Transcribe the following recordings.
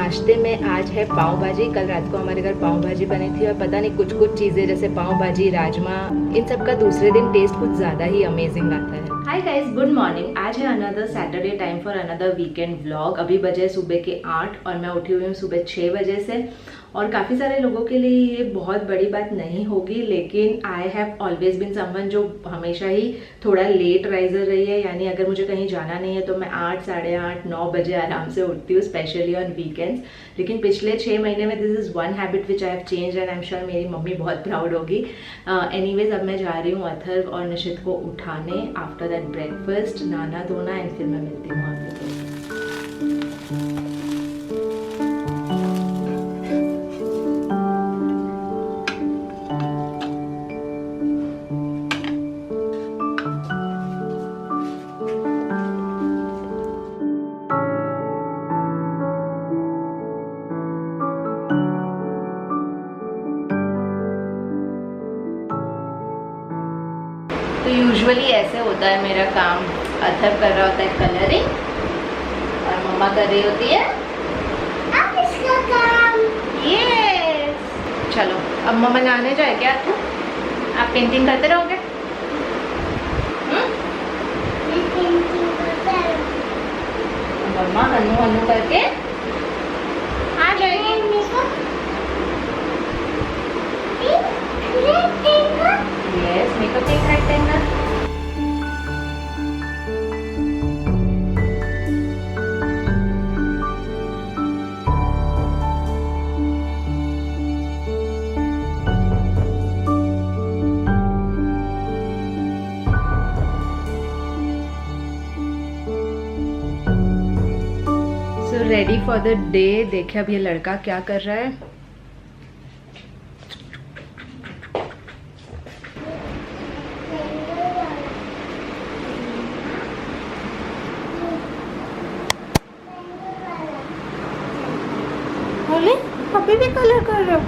नाश्ते में आज है पाव भाजी। कल रात को हमारे घर पाव भाजी बनी थी और पता नहीं कुछ कुछ चीज़ें जैसे पाव भाजी, राजमा, इन सब का दूसरे दिन टेस्ट कुछ ज़्यादा ही अमेजिंग आता है। Hi guys, good morning. आज है another Saturday, time for another weekend vlog. अभी बजे सुबह के 8 और मैं उठी हुई हूँ सुबह 6 बजे से। और काफ़ी सारे लोगों के लिए ये बहुत बड़ी बात नहीं होगी, लेकिन I have always been someone जो हमेशा ही थोड़ा लेट राइजर रही है। यानी अगर मुझे कहीं जाना नहीं है तो मैं 8, साढ़े 8, 9 बजे आराम से उठती हूँ, स्पेशली ऑन वीकेंड्स। लेकिन पिछले 6 महीने में this is one habit which I have change and I am sure मेरी मम्मी बहुत प्राउड होगी। एनीवेज अब मैं जा रही हूँ अथर्व और निशित को उठाने। आफ्टर दैट ब्रेकफास्ट, नहाना धोना एंड फिर मैं मिलती हूँ आपको। तो यूजुअली ऐसे होता है मेरा काम। अथर्व कर रहा होता है कलरिंग और मम्मा कर रही होती है अब इसका काम। यस, चलो अब मम्मा नहाने जाए क्या तू? आप पेंटिंग करते रहोगे? मम्मा हन्नू हन्नू करके आ जाएगी। Yes, make a big rectangle. So ready for the day। देखिए अब ये लड़का क्या कर रहा है। बोले अभी भी कलर कर रहे हो?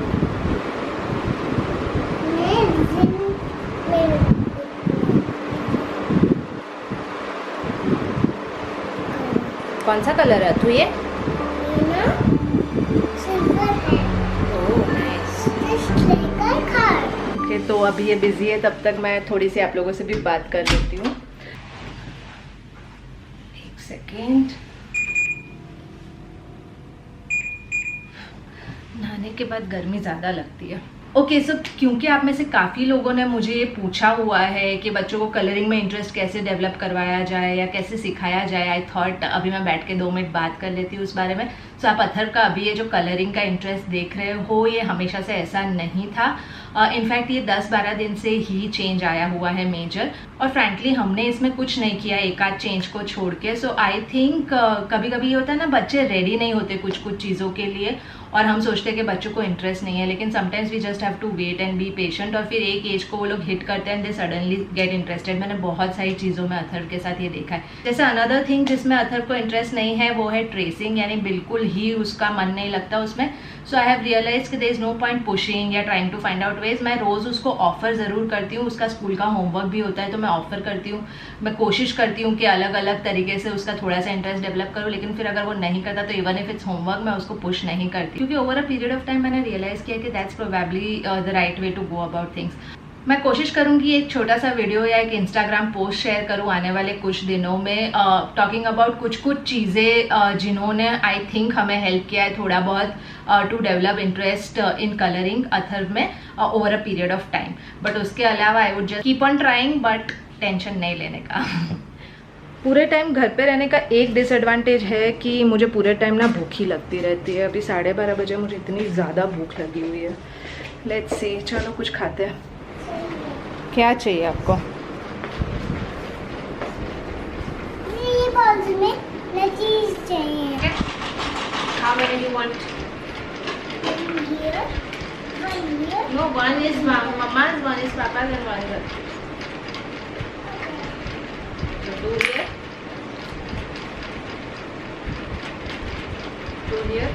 कौन सा कलर है तू? ये ओके, तो अभी ये बिजी है, तब तक मैं थोड़ी सी आप लोगों से भी बात कर लेती हूँ। एक सेकेंड। नहाने के बाद गर्मी ज़्यादा लगती है। ओके सो क्योंकि आप में से काफ़ी लोगों ने मुझे ये पूछा हुआ है कि बच्चों को कलरिंग में इंटरेस्ट कैसे डेवलप करवाया जाए या कैसे सिखाया जाए, आई थॉट अभी मैं बैठ के 2 मिनट बात कर लेती हूँ उस बारे में। सो आप अथर्व का अभी ये जो कलरिंग का इंटरेस्ट देख रहे हो, ये हमेशा से ऐसा नहीं था। इनफैक्ट ये 10-12 दिन से ही चेंज आया हुआ है मेजर। और फ्रैंकली हमने इसमें कुछ नहीं किया एक आध चेंज को छोड़ के। सो आई थिंक कभी कभी ये होता है ना, बच्चे रेडी नहीं होते कुछ कुछ चीज़ों के लिए और हम सोचते हैं कि बच्चों को इंटरेस्ट नहीं है, लेकिन sometimes we just have to wait and be patient. और फिर एक एज को वो लोग हिट करते हैं, दे सडनली गेट इंटरेस्टेड। मैंने बहुत सारी चीज़ों में अथर्व के साथ ये देखा है। जैसे अनदर थिंग जिसमें अथर्व को इंटरेस्ट नहीं है वो है ट्रेसिंग, यानी बिल्कुल ही उसका मन नहीं लगता उसमें। सो आई हैव रियलाइज कि there is no point pushing या trying to find out ways. मैं रोज़ उसको ऑफर ज़रूर करती हूँ, उसका स्कूल का होमवर्क भी होता है तो मैं ऑफर करती हूँ। मैं कोशिश करती हूँ कि अलग अलग तरीके से उसका थोड़ा सा इंटरेस्ट डेवलप करूँ, लेकिन फिर अगर वो नहीं करता तो इवन इफ इट्स होमवर्क मैं उसको पुश नहीं करती, क्योंकि over a period of time मैंने रियलाइज किया कि that's probably the right way to go about things. मैं कोशिश करूंगी एक छोटा सा वीडियो या एक इंस्टाग्राम पोस्ट शेयर करूं आने वाले कुछ दिनों में, टॉकिंग अबाउट कुछ कुछ चीज़ें जिन्होंने आई थिंक हमें हेल्प किया है थोड़ा बहुत to develop interest in colouring Atharva में over a period of time. But उसके अलावा I would just keep on trying, but tension नहीं लेने का। पूरे टाइम घर पे रहने का एक डिसएडवांटेज है कि मुझे पूरे टाइम ना भूखी लगती रहती है। अभी 12:30 बजे मुझे इतनी ज़्यादा भूख लगी हुई है। लेट्स सी, चलो कुछ खाते हैं। क्या चाहिए आपको? ये बॉक्स में चीज चाहिए। How many do you want? Here, one here. No, one is mama's, one is papa's, and one is. So 2 here. 2 here.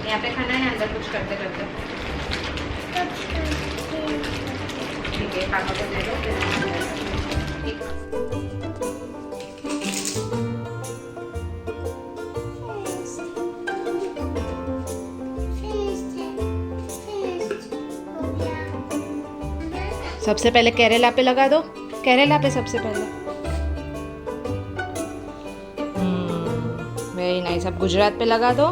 यहाँ पे खाना है, अंदर कुछ करते करते। ठीक है, पापा को दे दो। सबसे पहले केरला पे लगा दो, केरला पे सबसे पहले। Very nice. अब गुजरात पे लगा दो।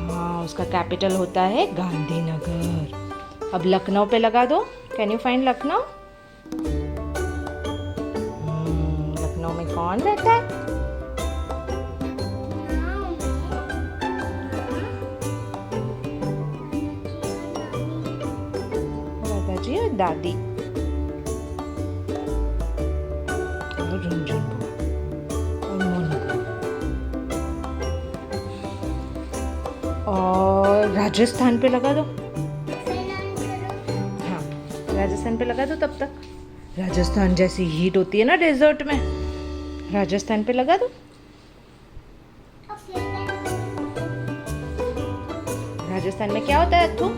हाँ, उसका कैपिटल होता है गांधीनगर। अब लखनऊ पे लगा दो। Can you find Lucknow? Lucknow में कौन रहता है? दादाजी और दादी और रुनझुन और मोनू। और राजस्थान पे लगा दो। हाँ, राजस्थान पे लगा दो तब तक। राजस्थान जैसी हीट होती है ना डेजर्ट में, राजस्थान पे लगा दो। राजस्थान में क्या होता है अत्थू?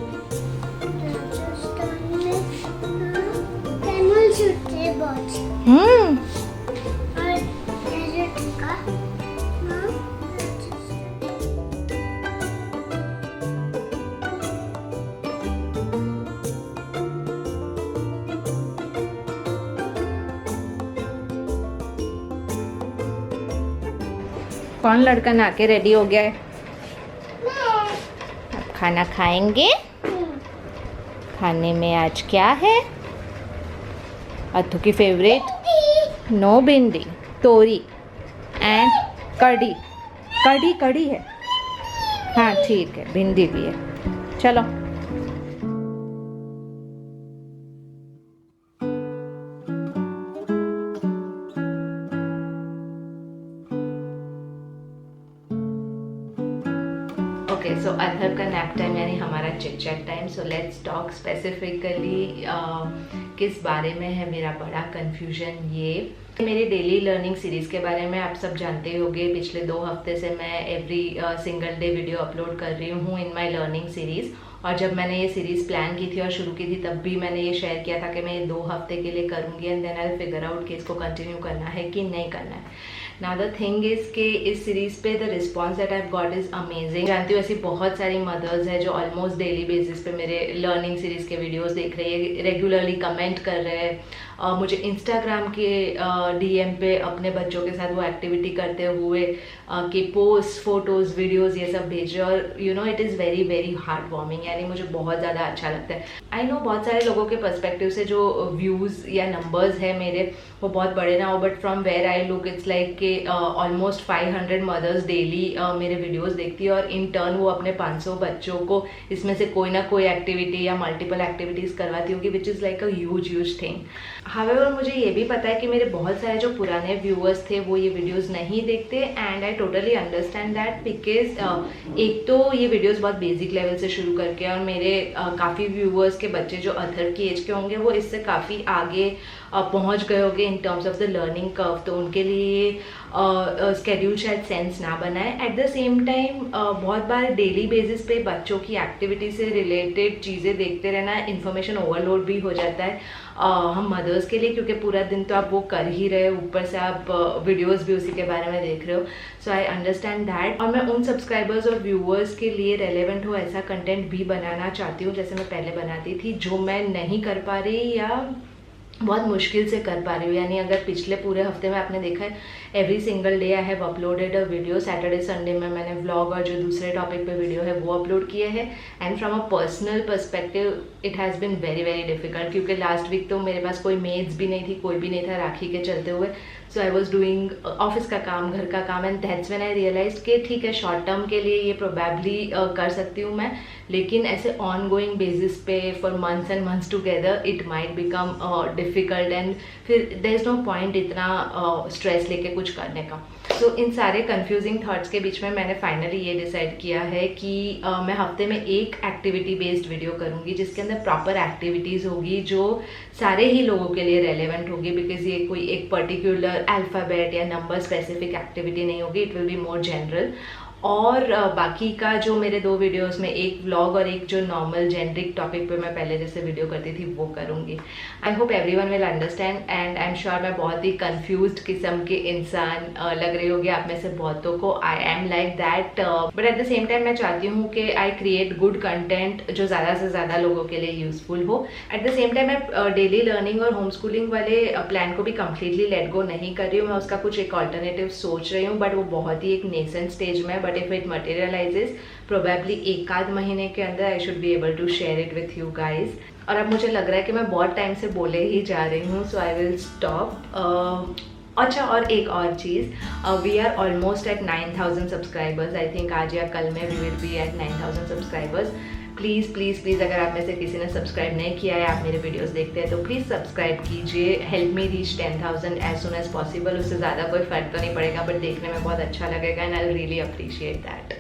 कौन लड़का नहा के रेडी हो गया है? अब खाना खाएंगे। खाने में आज क्या है? अत्थू की फेवरेट नो भिंडी, तोरी एंड कढ़ी। कढ़ी है। हाँ ठीक है, भिंडी भी है। चलो ओके, सो अथर का नैप टाइम यानी हमारा chit chat time. So let's talk specifically किस बारे में है मेरा बड़ा कन्फ्यूजन। ये मेरी डेली लर्निंग सीरीज़ के बारे में आप सब जानते होंगे। पिछले 2 हफ्ते से मैं every single day video upload कर रही हूँ इन माई लर्निंग सीरीज़। और जब मैंने ये सीरीज़ प्लान की थी और शुरू की थी तब भी मैंने ये शेयर किया था कि मैं ये 2 हफ्ते के लिए करूँगी and then I figure out कि इसको कंटिन्यू करना है कि नहीं करना है। नाउ द थिंग इज़ कि इस सीरीज़ पे the response that I got is amazing. जानती हूँ ऐसी बहुत सारी मदर्स हैं जो ऑलमोस्ट डेली बेसिस पे मेरे लर्निंग सीरीज़ के वीडियोस देख रही है, रेगुलरली कमेंट कर रहे हैं, मुझे इंस्टाग्राम के DM पे अपने बच्चों के साथ वो एक्टिविटी करते हुए कि पोस्ट, फोटोज़, वीडियोज़ ये सब भेज रहे हैं। और you know it is very very heart warming, यानी मुझे बहुत ज़्यादा अच्छा लगता है। आई नो बहुत सारे लोगों के पर्सपेक्टिव से जो व्यूज़ या नंबर्स है मेरे वो बहुत बड़े ना हो, but from where I look it's like कि ऑलमोस्ट 500 मदर्स डेली मेरे वीडियोस देखती है और इन टर्न वो अपने 500 बच्चों को इसमें से कोई ना कोई एक्टिविटी या मल्टीपल एक्टिविटीज़ करवाती होगी, which is like a huge thing. However मुझे ये भी पता है कि मेरे बहुत सारे जो पुराने व्यूअर्स थे वो ये वीडियोस नहीं देखते and I totally understand that because एक तो ये वीडियोस बहुत बेसिक लेवल से शुरू करके और मेरे काफ़ी व्यूअर्स के बच्चे जो अथर की एज के होंगे वो इससे काफ़ी आगे पहुंच गए होंगे in terms of the learning curve, तो उनके लिए स्केड्यूल शायद सेंस ना बनाए। एट द सेम टाइम बहुत बार डेली बेसिस पे बच्चों की एक्टिविटी से रिलेटेड चीज़ें देखते रहना इन्फॉर्मेशन ओवरलोड भी हो जाता है हम मदर्स के लिए, क्योंकि पूरा दिन तो आप वो कर ही रहे हो, ऊपर से आप वीडियोस भी उसी के बारे में देख रहे हो। सो आई अंडरस्टैंड दैट। और मैं उन सब्सक्राइबर्स और व्यूअर्स के लिए रेलेवेंट हो ऐसा कंटेंट भी बनाना चाहती हूँ जैसे मैं पहले बनाती थी, जो मैं नहीं कर पा रही या बहुत मुश्किल से कर पा रही हूँ। यानी अगर पिछले पूरे हफ्ते में आपने देखा है every single day I have uploaded a video. Saturday Sunday में मैंने व्लॉग और जो दूसरे टॉपिक पे वीडियो है वो अपलोड किए हैं। And from a personal perspective it has been very very difficult, क्योंकि लास्ट वीक तो मेरे पास कोई मेड्स भी नहीं थी, कोई भी नहीं था राखी के चलते हुए। So I was doing office का काम, घर का काम, and that's when I realised कि ठीक है शॉर्ट टर्म के लिए ये प्रोबेबली कर सकती हूँ मैं, लेकिन ऐसे ऑन गोइंग बेसिस पे for months and months together it might become difficult and फिर देयर इज नो पॉइंट इतना स्ट्रेस लेके कुछ करने का। सो इन सारे कंफ्यूजिंग थॉट्स के बीच में मैंने फाइनली ये डिसाइड किया है कि मैं हफ्ते में एक एक्टिविटी बेस्ड वीडियो करूँगी जिसके अंदर प्रॉपर एक्टिविटीज़ होगी जो सारे ही लोगों के लिए रेलेवेंट होगी, बिकॉज ये कोई एक पर्टिकुलर अल्फ़ाबेट या नंबर स्पेसिफिक एक्टिविटी नहीं होगी, it will be more general. और बाकी का जो मेरे 2 वीडियोस में, एक व्लॉग और एक जो नॉर्मल जेनरिक टॉपिक पे मैं पहले जैसे वीडियो करती थी वो करूँगी। I hope everyone will understand and I am sure मैं बहुत ही कंफ्यूज्ड किस्म के इंसान लग रही होगी आप में से बहुतों को। I am like that, but at the same time मैं चाहती हूँ कि आई क्रिएट गुड कंटेंट जो ज़्यादा से ज़्यादा लोगों के लिए यूजफुल हो। एट द सेम टाइम मैं डेली लर्निंग और होम स्कूलिंग वाले प्लान को भी कम्प्लीटली लेट गो नहीं कर रही हूँ, मैं उसका कुछ एक ऑल्टरनेटिव सोच रही हूँ, बट वो बहुत ही एक नेसेंट स्टेज में। But if it materialises probably 1 आध महीने के अंदर I should be able to share it with you guys. और अब मुझे लग रहा है कि मैं बहुत टाइम से बोले ही जा रही हूँ, सो आई विल स्टॉप। अच्छा, और एक और चीज़, we are almost at 9000 subscribers. I think आज या कल में we will be at 9000 subscribers. Please please please अगर आप में से किसी ने सब्सक्राइब नहीं किया है, आप मेरे वीडियोस देखते हैं तो प्लीज़ सब्सक्राइब कीजिए। Help me reach 10,000 as soon as possible. उससे ज़्यादा कोई फ़र्क तो नहीं पड़ेगा, बट देखने में बहुत अच्छा लगेगा and I really appreciate that.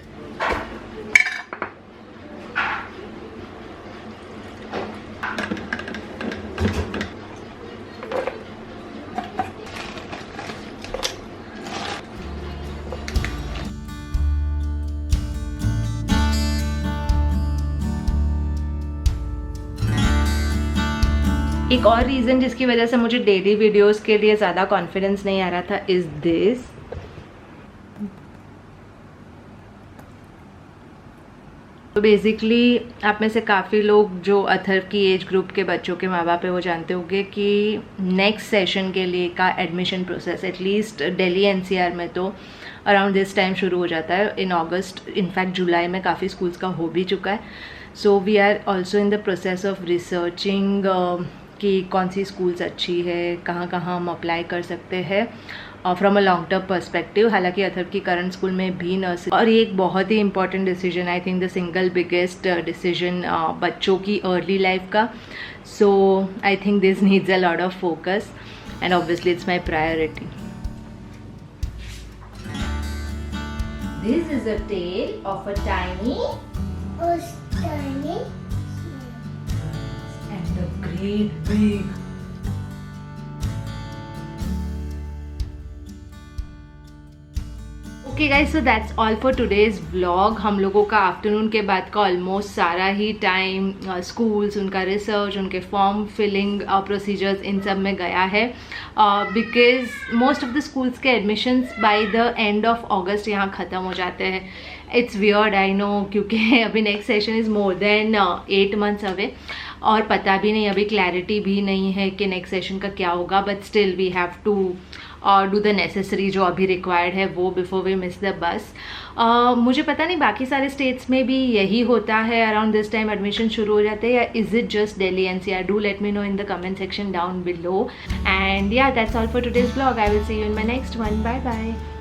एक और रीज़न जिसकी वजह से मुझे डेली वीडियोस के लिए ज़्यादा कॉन्फिडेंस नहीं आ रहा था इज़ दिस। तो बेसिकली आप में से काफ़ी लोग जो अथर्व की एज ग्रुप के बच्चों के माँ बाप है वो जानते होंगे कि नेक्स्ट सेशन के लिए का admission process at least Delhi NCR में तो अराउंड दिस टाइम शुरू हो जाता है इन अगस्त। इनफैक्ट जुलाई में काफ़ी स्कूल्स का हो भी चुका है। So we are also in the process of researching कि कौन सी स्कूल्स अच्छी है, कहाँ कहाँ हम अप्लाई कर सकते हैं from a long term perspective. हालांकि अथर्व की करंट स्कूल में भी नर्सरी, और ये एक बहुत ही important decision, I think the single biggest decision बच्चों की अर्ली लाइफ का। So I think this needs a lot of focus and obviously it's my priority. This is a tale of a tiny and a great big. Okay guys, so that's all for today's vlog. हम लोगों का afternoon के बाद का almost सारा ही time schools, उनका research, उनके फॉर्म फिलिंग प्रोसीजर्स इन सब में गया है, because most of the schools के admissions by the end of August यहाँ ख़त्म हो जाते हैं। इट्स वियर्ड आई नो, क्योंकि अभी next session is more than 8 months away और पता भी नहीं, अभी क्लैरिटी भी नहीं है कि नेक्स्ट सेशन का क्या होगा। But still we have to do the necessary जो अभी रिक्वायर्ड है वो before we miss the bus. मुझे पता नहीं बाकी सारे स्टेट्स में भी यही होता है, अराउंड दिस टाइम एडमिशन शुरू हो जाते हैं, या is it just Delhi NCR? Do let me know in the comment section down below. And yeah that's all for today's vlog. I will see you in my next one. Bye bye.